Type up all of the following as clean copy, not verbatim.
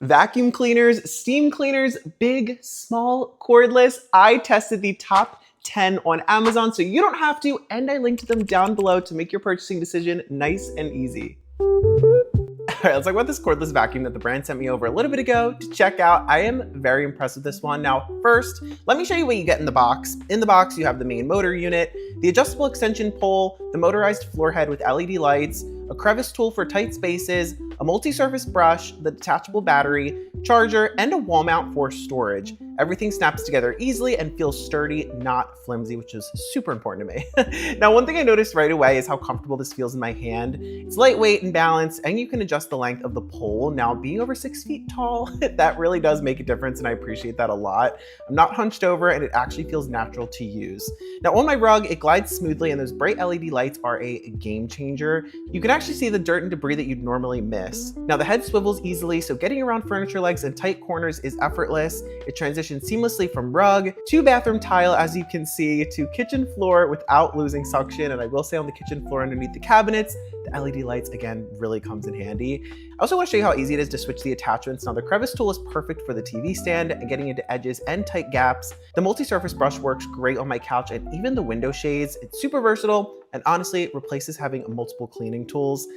Vacuum cleaners, steam cleaners, big, small, cordless. I tested the top 10 on Amazon, so you don't have to, and I linked them down below to make your purchasing decision nice and easy. All right, let's talk about this cordless vacuum that the brand sent me over a little bit ago to check out. I am very impressed with this one. Now, first, let me show you what you get in the box. In the box, you have the main motor unit, the adjustable extension pole, the motorized floor head with LED lights, a crevice tool for tight spaces, a multi-surface brush, the detachable battery, charger, and a wall mount for storage. Everything snaps together easily and feels sturdy, not flimsy, which is super important to me. Now, one thing I noticed right away is how comfortable this feels in my hand. It's lightweight and balanced, and you can adjust the length of the pole. Now, being over 6 feet tall, that really does make a difference, and I appreciate that a lot. I'm not hunched over, and it actually feels natural to use. Now, on my rug, it glides smoothly, and those bright LED lights are a game changer. You can actually see the dirt and debris that you'd normally miss. Now, the head swivels easily, so getting around furniture legs and tight corners is effortless. It transitions seamlessly from rug to bathroom tile, as you can see, to kitchen floor without losing suction. And I will say, on the kitchen floor underneath the cabinets, the LED lights, again, really comes in handy. I also want to show you how easy it is to switch the attachments. Now, the crevice tool is perfect for the TV stand and getting into edges and tight gaps. The multi-surface brush works great on my couch and even the window shades. It's super versatile, and honestly, it replaces having multiple cleaning tools.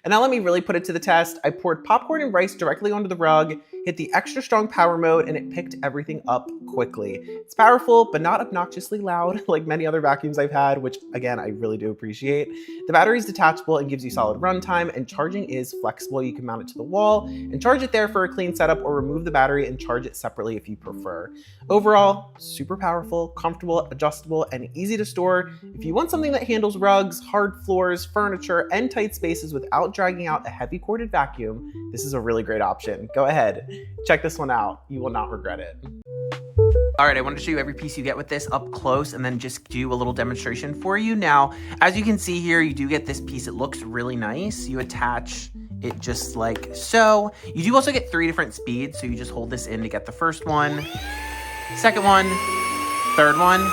And now let me really put it to the test. I poured popcorn and rice directly onto the rug, hit the extra strong power mode, and it picked everything up quickly. It's powerful, but not obnoxiously loud like many other vacuums I've had, which again, I really do appreciate. The battery is detachable and gives you solid runtime, and charging is flexible. You can mount it to the wall and charge it there for a clean setup, or remove the battery and charge it separately if you prefer. Overall, super powerful, comfortable, adjustable, and easy to store. If you want something that handles rugs, hard floors, furniture, and tight spaces without dragging out a heavy corded vacuum, this is a really great option. Go ahead, check this one out. You will not regret it. All right, I wanted to show you every piece you get with this up close and then just do a little demonstration for you. Now, as you can see here, you do get this piece. It looks really nice. You attach it just like so. You do also get 3 different speeds, so you just hold this in to get the first one, second one, third one.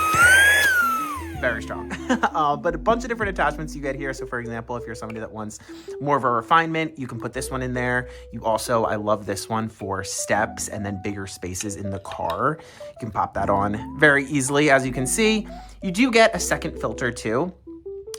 Very strong. But a bunch of different attachments you get here. So for example, if you're somebody that wants more of a refinement, you can put this one in there. You also, I love this one for steps and then bigger spaces in the car. You can pop that on very easily. As you can see, you do get a second filter too.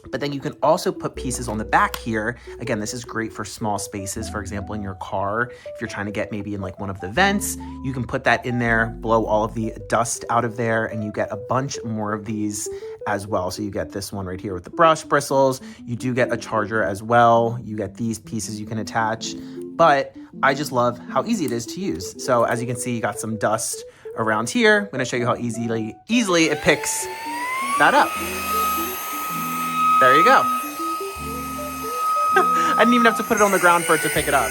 But then you can also put pieces on the back here. Again, this is great for small spaces. For example, in your car, if you're trying to get maybe in like one of the vents, you can put that in there, blow all of the dust out of there, and you get a bunch more of these as well. So you get this one right here with the brush bristles. You do get a charger as well. You get these pieces you can attach, but I just love how easy it is to use. So as you can see, you got some dust around here. I'm gonna show you how easily it picks that up. There you go. I didn't even have to put it on the ground for it to pick it up.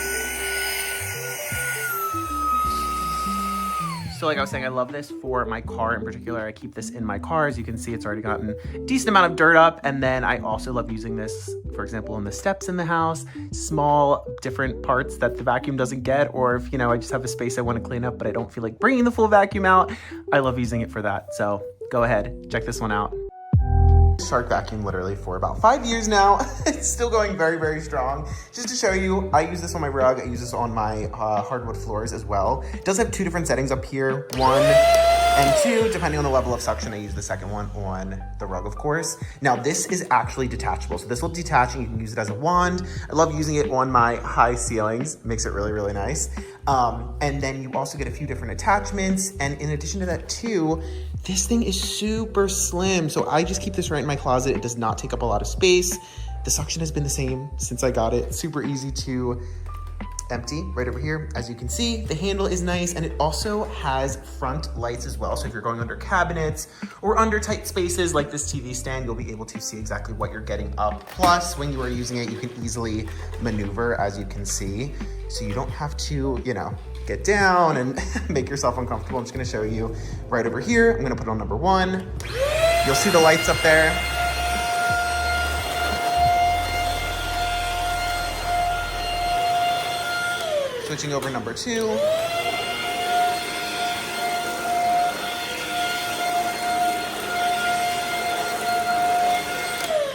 So like I was saying, I love this for my car in particular. I keep this in my car. As you can see, it's already gotten a decent amount of dirt up. And then I also love using this, for example, on the steps in the house, small different parts that the vacuum doesn't get, or if, you know, I just have a space I want to clean up, but I don't feel like bringing the full vacuum out. I love using it for that. So go ahead, check this one out. Shark vacuum literally for about 5 years now. It's still going very, very strong. Just to show you, I use this on my rug. I use this on my hardwood floors as well. It does have 2 different settings up here, 1 and 2, depending on the level of suction. I use the second one on the rug, of course. Now this is actually detachable. So this will detach and you can use it as a wand. I love using it on my high ceilings. Makes it really, really nice. And then you also get a few different attachments. And in addition to that too, this thing is super slim. So I just keep this right in my closet. It does not take up a lot of space. The suction has been the same since I got it. Super easy to empty right over here. As you can see, the handle is nice, and it also has front lights as well. So if you're going under cabinets or under tight spaces like this TV stand, you'll be able to see exactly what you're getting up. Plus, when you are using it, you can easily maneuver, as you can see. So you don't have to, you know, get down and make yourself uncomfortable. I'm just gonna show you right over here. I'm gonna put on number 1. You'll see the lights up there. Switching over number 2.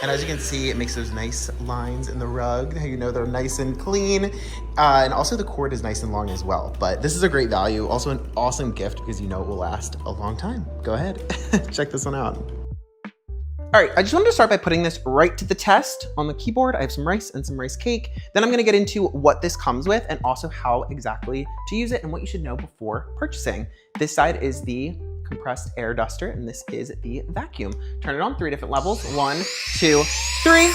And as you can see, it makes those nice lines in the rug. Now you know they're nice and clean. And also the cord is nice and long as well. But this is a great value. Also an awesome gift because you know it will last a long time. Go ahead, check this one out. All right, I just wanted to start by putting this right to the test on the keyboard. I have some rice and some rice cake. Then I'm gonna get into what this comes with and also how exactly to use it and what you should know before purchasing. This side is the compressed air duster and this is the vacuum. Turn it on 3 different levels. 1, 2, 3.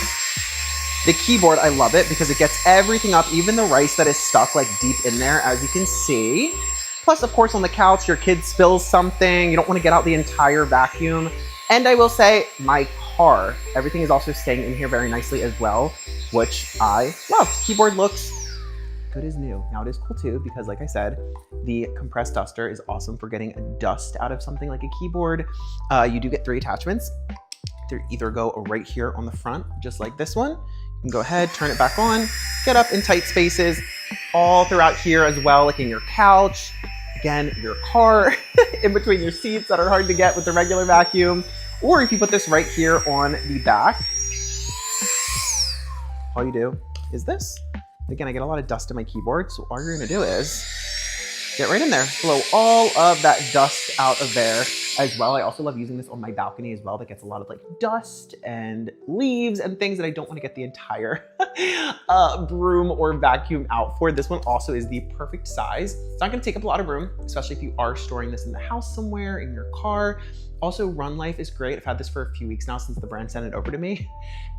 The keyboard, I love it because it gets everything up, even the rice that is stuck like deep in there, as you can see. Plus, of course, on the couch, your kid spills something. You don't want to get out the entire vacuum. And I will say, my car, everything is also staying in here very nicely as well, which I love. Keyboard looks good as new. Now it is cool too, because like I said, the compressed duster is awesome for getting dust out of something like a keyboard. You do get 3 attachments. They either go right here on the front, just like this one. You can go ahead, turn it back on, get up in tight spaces, all throughout here as well, like in your couch, again, your car, in between your seats that are hard to get with the regular vacuum. Or if you put this right here on the back, all you do is this. Again, I get a lot of dust in my keyboard, so all you're gonna do is get right in there, blow all of that dust out of there as well. I also love using this on my balcony as well. That gets a lot of like dust and leaves and things that I don't want to get the entire broom or vacuum out for. This one also is the perfect size. It's not going to take up a lot of room, especially if you are storing this in the house somewhere, in your car. Also, run life is great. I've had this for a few weeks now since the brand sent it over to me,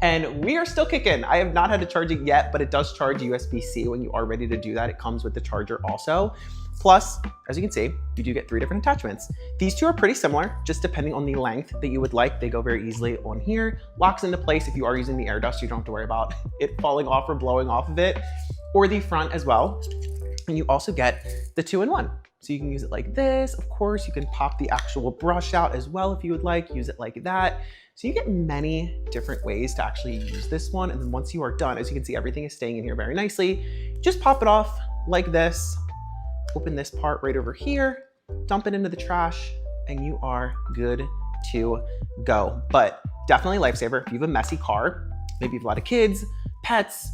and we are still kicking. I have not had to charge it yet, but it does charge USB-C. When you are ready to do that, it comes with the charger also. Plus, as you can see, you do get 3 different attachments. These 2 are pretty similar, just depending on the length that you would like. They go very easily on here, locks into place. If you are using the air duster, you don't have to worry about it falling off or blowing off of it, or the front as well. And you also get the 2-in-1. So you can use it like this. Of course, you can pop the actual brush out as well if you would like, use it like that. So you get many different ways to actually use this one. And then once you are done, as you can see, everything is staying in here very nicely. Just pop it off like this. Open this part right over here, dump it into the trash, and you are good to go. But definitely a lifesaver if you have a messy car, maybe you have a lot of kids, pets,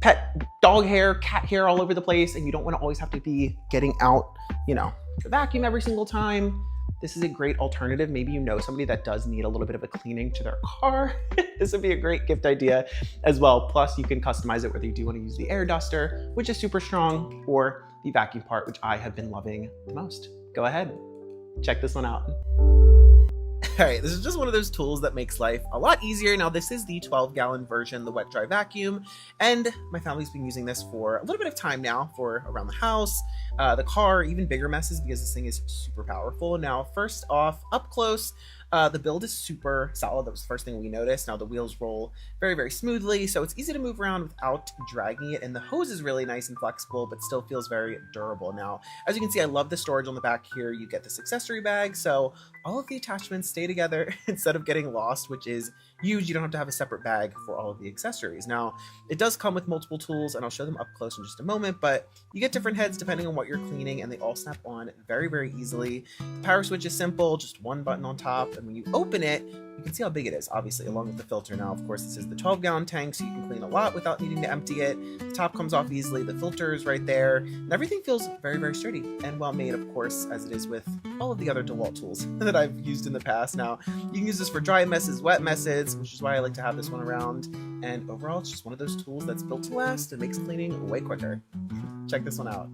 pet dog hair, cat hair all over the place, and you don't want to always have to be getting out, you know, the vacuum every single time. This is a great alternative. Maybe you know somebody that does need a little bit of a cleaning to their car. This would be a great gift idea as well. Plus, you can customize it whether you do want to use the air duster, which is super strong, or the vacuum part, which I have been loving the most. Go ahead, check this one out. All right, this is just one of those tools that makes life a lot easier. Now, this is the 12-gallon version, the wet dry vacuum, and my family's been using this for a little bit of time now for around the house, the car, even bigger messes because this thing is super powerful. Now, first off, up close, the build is super solid. That was the first thing we noticed. Now the wheels roll very, very smoothly, so it's easy to move around without dragging it. And the hose is really nice and flexible, but still feels very durable. Now, as you can see, I love the storage on the back here. You get this accessory bag, so all of the attachments stay together instead of getting lost, which is huge. You don't have to have a separate bag for all of the accessories. Now, it does come with multiple tools, and I'll show them up close in just a moment, but you get different heads depending on what you're cleaning, and they all snap on very, very easily. The power switch is simple, just one button on top, and when you open it, you can see how big it is, obviously, along with the filter. Now, of course, this is the 12-gallon tank, so you can clean a lot without needing to empty it. The top comes off easily, the filter is right there, and everything feels very, very sturdy and well made, of course, as it is with all of the other DEWALT tools that I've used in the past. Now, you can use this for dry messes, wet messes, which is why I like to have this one around, and overall, it's just one of those tools that's built to last and makes cleaning way quicker. Check this one out.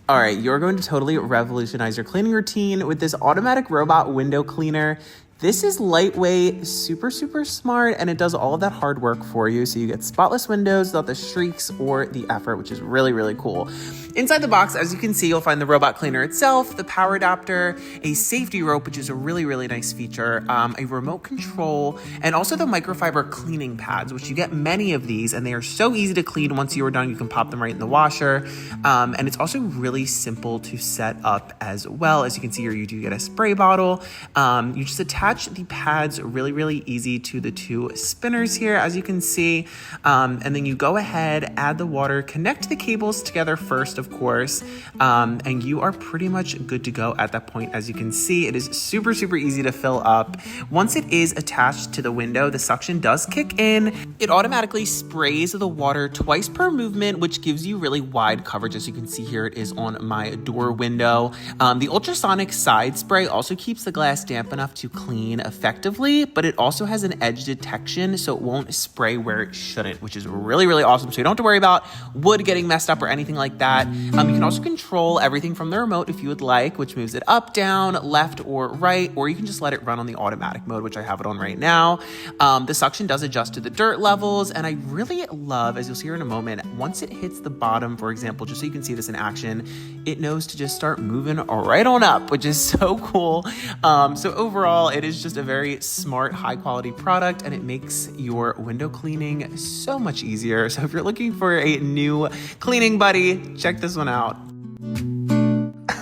All right, you're going to totally revolutionize your cleaning routine with this automatic robot window cleaner. This is lightweight, super, super smart, and it does all of that hard work for you. So you get spotless windows without the streaks or the effort, which is really, really cool. Inside the box, as you can see, you'll find the robot cleaner itself, the power adapter, a safety rope, which is a really, really nice feature, a remote control, and also the microfiber cleaning pads, which you get many of these, and they are so easy to clean. Once you are done, you can pop them right in the washer. And it's also really simple to set up as well. As you can see here, you do get a spray bottle. You just attach attach the pads really easy to the two spinners here, as you can see. And then you go ahead, add the water, connect the cables together first, of course, and you are pretty much good to go at that point. As you can see, it is super easy to fill up. Once it is attached to the window, the suction does kick in. It automatically sprays the water twice per movement, which gives you really wide coverage. As you can see here, it is on my door window. The ultrasonic side spray also keeps the glass damp enough to clean effectively, but it also has an edge detection, so it won't spray where it shouldn't, which is really awesome. So you don't have to worry about wood getting messed up or anything like that. You can also control everything from the remote if you would like, which moves it up, down, left, or right, or you can just let it run on the automatic mode, which I have it on right now. The suction does adjust to the dirt levels, and I really love, as you'll see here in a moment, once it hits the bottom, for example, just so you can see this in action, it knows to just start moving right on up, which is so cool. So overall, it is just a very smart, high quality product, and it makes your window cleaning so much easier. So if you're looking for a new cleaning buddy, check this one out.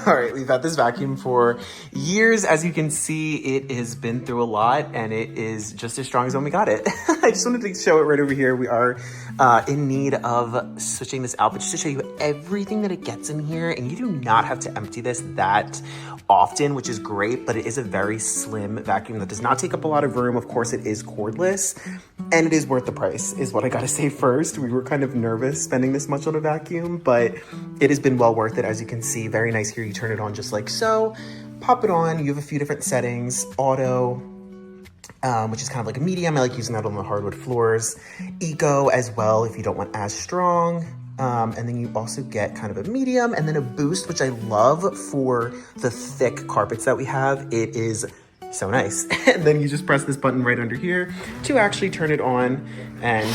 All right, we've had this vacuum for years. As you can see, it has been through a lot, and it is just as strong as when we got it. I just wanted to show it right over here. We are in need of switching this out, but just to show you everything that it gets in here, and you do not have to empty this that often, which is great, but it is a very slim vacuum that does not take up a lot of room. Of course, it is cordless, and it is worth the price, is what I gotta say first. We were kind of nervous spending this much on a vacuum, but it has been well worth it. As you can see, very nice here. You turn it on just like so, pop it on. You have a few different settings: auto, which is kind of like a medium. I like using that on the hardwood floors. Eco as well, if you don't want as strong. And then you also get kind of a medium, and then a boost, which I love for the thick carpets that we have. It is so nice. And then you just press this button right under here to actually turn it on, and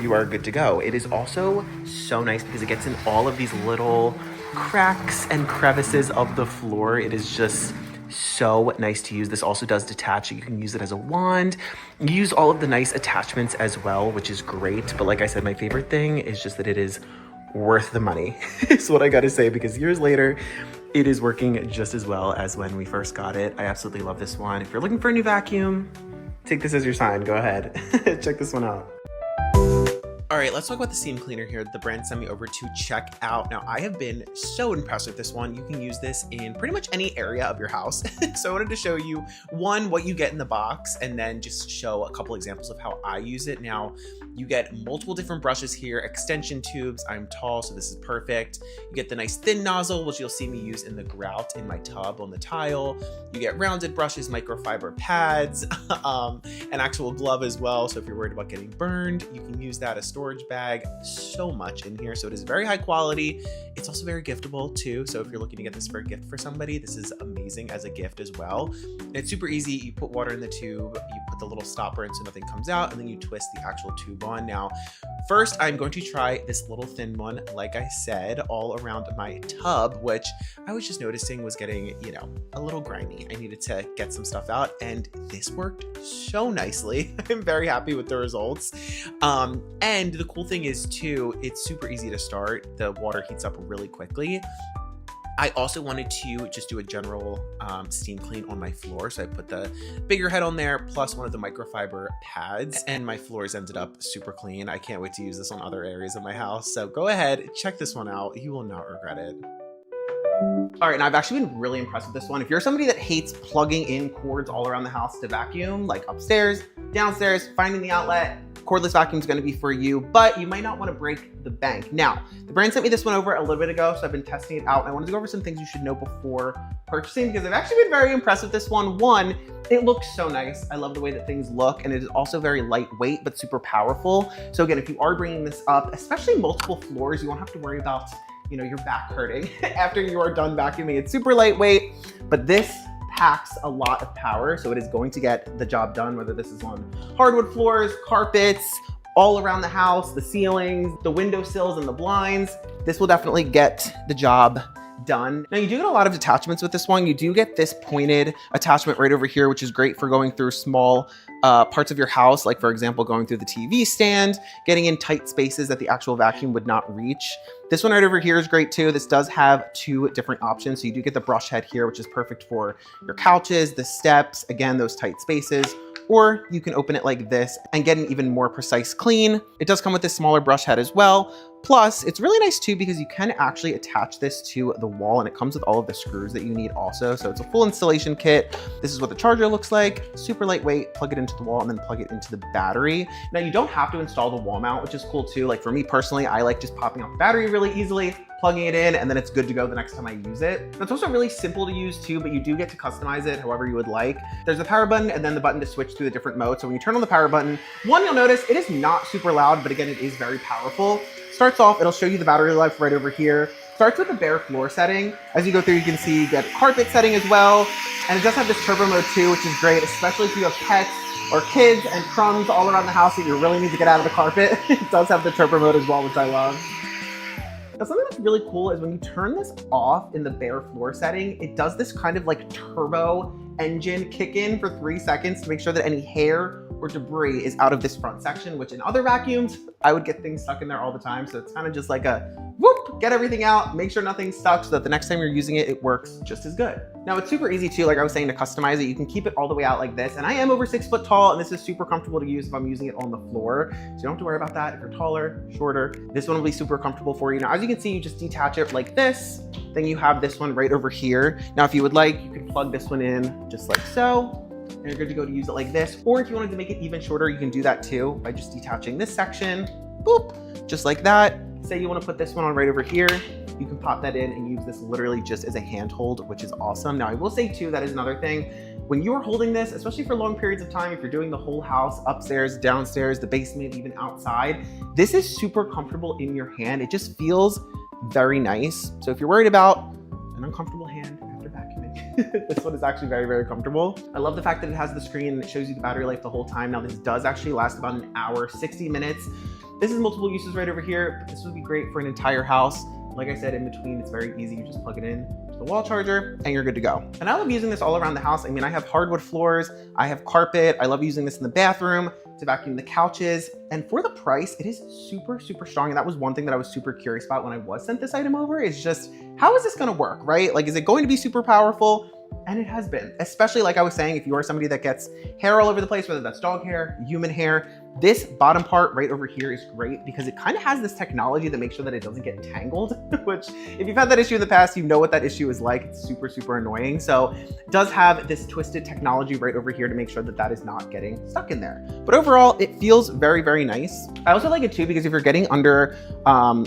you are good to go. It is also so nice because it gets in all of these little cracks and crevices of the floor. It is just so nice to use. This also does detach. You can use it as a wand. You use all of the nice attachments as well, which is great. But like I said, my favorite thing is just that it is worth the money. Is what I gotta say, because years later, it is working just as well as when we first got it. I absolutely love this one. If you're looking for a new vacuum, take this as your sign. Go ahead. Check this one out. All right, let's talk about the steam cleaner here that the brand sent me over to check out. Now, I have been so impressed with this one. You can use this in pretty much any area of your house. So I wanted to show you, one, what you get in the box, and then just show a couple examples of how I use it. Now, you get multiple different brushes here, extension tubes. I'm tall, so this is perfect. You get the nice thin nozzle, which you'll see me use in the grout in my tub on the tile. You get rounded brushes, microfiber pads, an actual glove as well. So if you're worried about getting burned, you can use that as storage bag. So much in here. So it is very high quality. It's also very giftable too. So if you're looking to get this for a gift for somebody, this is amazing as a gift as well. And it's super easy. You put water in the tube, you put the little stopper in so nothing comes out, and then you twist the actual tube on. Now, first, I'm going to try this little thin one, like I said, all around my tub, which I was just noticing was getting, a little grimy. I needed to get some stuff out, and this worked so nicely. I'm very happy with the results. And the cool thing is too, it's super easy to start. The water heats up really quickly. I also wanted to just do a general steam clean on my floor. So I put the bigger head on there, plus one of the microfiber pads, and my floors ended up super clean. I can't wait to use this on other areas of my house. So go ahead, check this one out. You will not regret it. All right, and I've actually been really impressed with this one. If you're somebody that hates plugging in cords all around the house to vacuum, like upstairs, downstairs, finding the outlet, cordless vacuum is going to be for you, but you might not want to break the bank. Now, the brand sent me this one over a little bit ago, so I've been testing it out. I wanted to go over some things you should know before purchasing, because I've actually been very impressed with this one. One, it looks so nice. I love the way that things look, and it is also very lightweight, but super powerful. So again, if you are bringing this up, especially multiple floors, you won't have to worry about your back hurting after you are done vacuuming. It's super lightweight, but this packs a lot of power, so it is going to get the job done, whether this is on hardwood floors, carpets, all around the house, the ceilings, the windowsills, and the blinds. This will definitely get the job done. Now you do get a lot of attachments with this one. You do get this pointed attachment right over here, which is great for going through small parts of your house, like for example, going through the TV stand, getting in tight spaces that the actual vacuum would not reach. This one right over here is great too. This does have 2 different options. So you do get the brush head here, which is perfect for your couches, the steps, again, those tight spaces, or you can open it like this and get an even more precise clean. It does come with this smaller brush head as well. Plus, it's really nice too because you can actually attach this to the wall and it comes with all of the screws that you need also. So it's a full installation kit. This is what the charger looks like. Super lightweight, plug it into the wall and then plug it into the battery. Now you don't have to install the wall mount, which is cool too. Like for me personally, I like just popping out the battery really easily, plugging it in, and then it's good to go the next time I use it. It's also really simple to use too, but you do get to customize it however you would like. There's a power button and then the button to switch through the different modes. So when you turn on the power button, one, you'll notice it is not super loud, but again, it is very powerful. Starts off, it'll show you the battery life right over here. Starts with the bare floor setting. As you go through, you can see you get carpet setting as well. And it does have this turbo mode too, which is great, especially if you have pets or kids and crumbs all around the house that you really need to get out of the carpet. It does have the turbo mode as well, which I love. Now, something that's really cool is when you turn this off in the bare floor setting, it does this kind of like turbo engine kick in for 3 seconds to make sure that any hair or debris is out of this front section, which in other vacuums, I would get things stuck in there all the time. So it's kind of just like a whoop, get everything out, make sure nothing's stuck so that the next time you're using it, it works just as good. Now it's super easy too, like I was saying, to customize it. You can keep it all the way out like this. And I am over 6 foot tall and this is super comfortable to use if I'm using it on the floor. So you don't have to worry about that. If you're taller, shorter, this one will be super comfortable for you. Now, as you can see, you just detach it like this. Then you have this one right over here. Now, if you would like, you can plug this one in just like so. And you're good to go to use it like this. Or if you wanted to make it even shorter, you can do that too by just detaching this section, boop, just like that. Say you want to put this one on right over here, you can pop that in and use this literally just as a handhold, which is awesome. Now I will say too, that is another thing. When you are holding this, especially for long periods of time, if you're doing the whole house, upstairs, downstairs, the basement, even outside, this is super comfortable in your hand. It just feels very nice. So if you're worried about an uncomfortable hand after vacuuming, this one is actually very, very comfortable. I love the fact that it has the screen and it shows you the battery life the whole time. Now this does actually last about an hour, 60 minutes. This is multiple uses right over here, but this would be great for an entire house. Like I said, in between, it's very easy. You just plug it in to the wall charger and you're good to go. And I love using this all around the house. I mean, I have hardwood floors, I have carpet. I love using this in the bathroom to vacuum the couches. And for the price, it is super, super strong. And that was one thing that I was super curious about when I was sent this item over, is just, how is this gonna work, right? Like, is it going to be super powerful? And it has been, especially like I was saying, if you are somebody that gets hair all over the place, whether that's dog hair, human hair, this bottom part right over here is great because it kind of has this technology that makes sure that it doesn't get tangled, which if you've had that issue in the past, you know what that issue is like. It's super, super annoying. So it does have this twisted technology right over here to make sure that that is not getting stuck in there. But overall, it feels very, very nice. I also like it too, because if you're getting under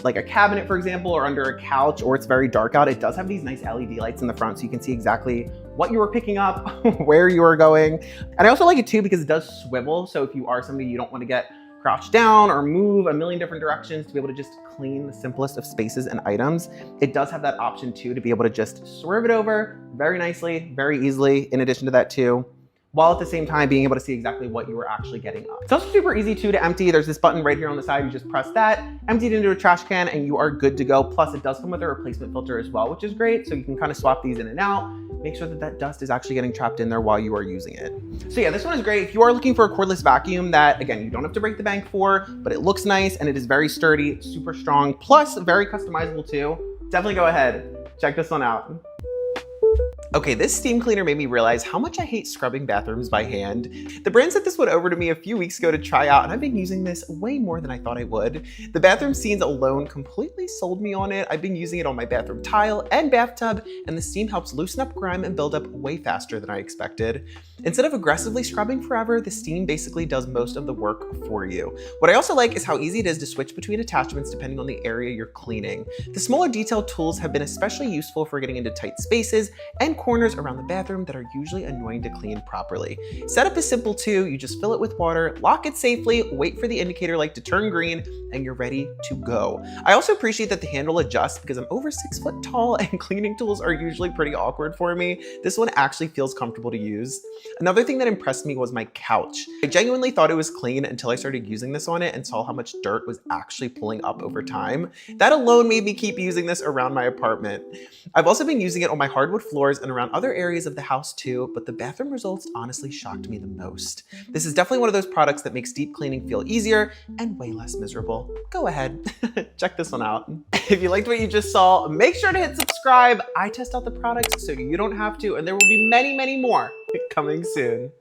like a cabinet, for example, or under a couch, or it's very dark out, it does have these nice LED lights in the front so you can see exactly what you are picking up, where you are going. And I also like it too because it does swivel. So if you are somebody you don't want to get crouched down or move a million different directions, to be able to just clean the simplest of spaces and items, it does have that option too, to be able to just swerve it over very nicely, very easily, in addition to that too, while at the same time being able to see exactly what you were actually getting up. It's also super easy too to empty. There's this button right here on the side. You just press that, empty it into a trash can, and you are good to go. Plus it does come with a replacement filter as well, which is great. So you can kind of swap these in and out, make sure that that dust is actually getting trapped in there while you are using it. So yeah, this one is great. If you are looking for a cordless vacuum that, again, you don't have to break the bank for, but it looks nice and it is very sturdy, super strong, plus very customizable too, definitely go ahead, check this one out. Okay, this steam cleaner made me realize how much I hate scrubbing bathrooms by hand. The brand sent this one over to me a few weeks ago to try out, and I've been using this way more than I thought I would. The bathroom scenes alone completely sold me on it. I've been using it on my bathroom tile and bathtub, and the steam helps loosen up grime and build up way faster than I expected. Instead of aggressively scrubbing forever, the steam basically does most of the work for you. What I also like is how easy it is to switch between attachments depending on the area you're cleaning. The smaller detailed tools have been especially useful for getting into tight spaces and corners around the bathroom that are usually annoying to clean properly. Setup is simple too. You just fill it with water, lock it safely, wait for the indicator light to turn green, and you're ready to go. I also appreciate that the handle adjusts because I'm over 6 foot tall and cleaning tools are usually pretty awkward for me. This one actually feels comfortable to use. Another thing that impressed me was my couch. I genuinely thought it was clean until I started using this on it and saw how much dirt was actually pulling up over time. That alone made me keep using this around my apartment. I've also been using it on my hardwood floors and around other areas of the house too, but the bathroom results honestly shocked me the most. This is definitely one of those products that makes deep cleaning feel easier and way less miserable. Go ahead, check this one out. If you liked what you just saw, make sure to hit subscribe. I test out the products so you don't have to, and there will be many, many more coming soon.